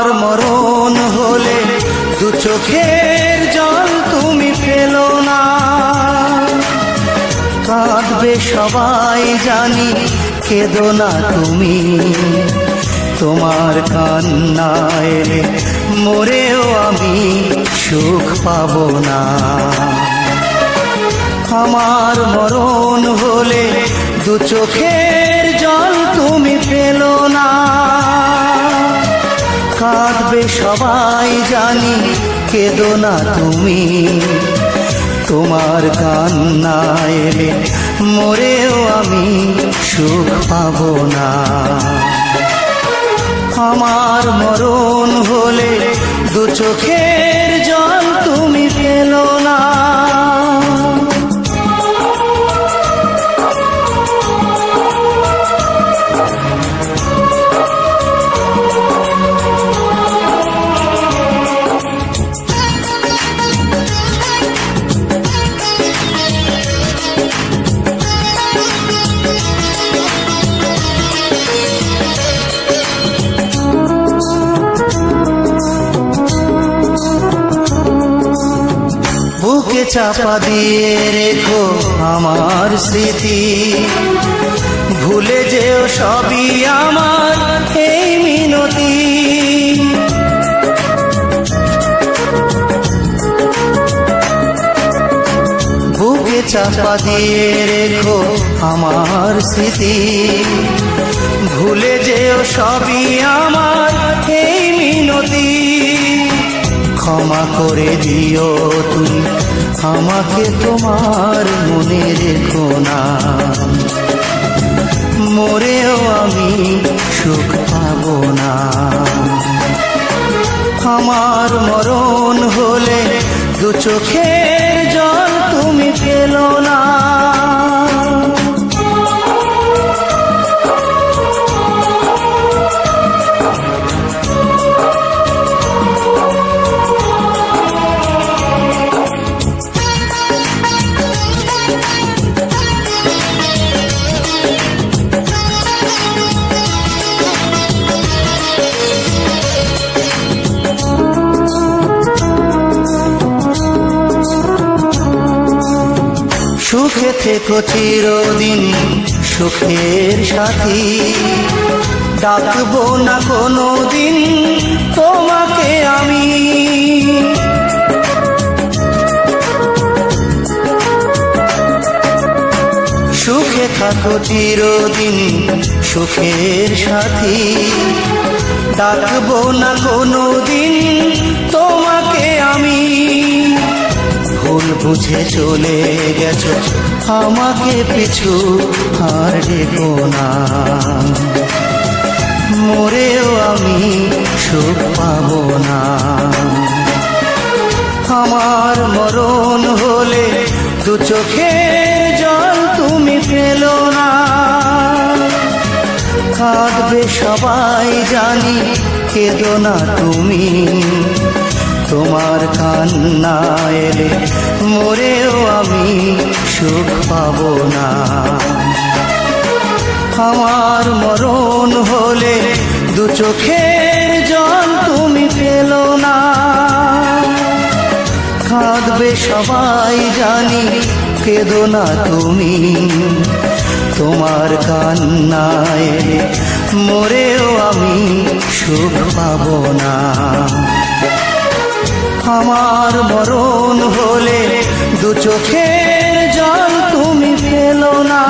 আমার মরণ হলে দু চোখের জল তুমি ফেলো না। কাঁদবে সবাই জানি, কেঁদো না তুমি। তোমার কান্নায় মরেও আমি সুখ পাবো না। আমার মরণ হলে দু চোখের জল তুমি ফেলো না। কাঁদবে সবাই জানি, কেঁদো না তুমি। তোমার কান্নায় মরেও আমি সুখ পাবো না। আমার মরণ হলে দু চোখের জল তুমি ফেলো না। বুকে চাপা দিয়ে রেখো আমার স্মৃতি, ভুলে যেও সবই আমার এই মিনতি। বুকে চাপা দিয়ে রেখো আমার স্মৃতি, ভুলে যেও সবই আমার এই মিনতি। ক্ষমা করে দিও তুমি আমাকে, তোমার মনে রেখো না। মরেও আমি সুখ পাবো না। আমার মরণ হলে দু চোখের জল তুমি ফেলো না। সুখে থেকো চিরদিন সুখের সাথী, ডাকবো না কোনো দিন তোমাকে আমি। সুখে থাকো চিরদিন সুখের সাথী, ডাকবো না কোনো দিন তোমাকে আমি। ভুল বুঝে চলে গেছো আমাকে, পিছু আর ডেকো না। মরেও আমি সুখ পাবো না। আমার মরণ হলে দু চোখের জল তুমি ফেলো না। কাঁদবে সবাই জানি, কেঁদো না তুমি। তোমার কান্নায় মরেও আমি সুখ পাবো না। আমার মরণ হলে দু চোখের জল তুমি ফেলো না। কাঁদবে সবাই জানি, কেঁদো না তুমি। তোমার কান্নায় মরেও আমি সুখ পাবো না। আমার মরণ হলে দু চোখের জল তুমি ফেলো না।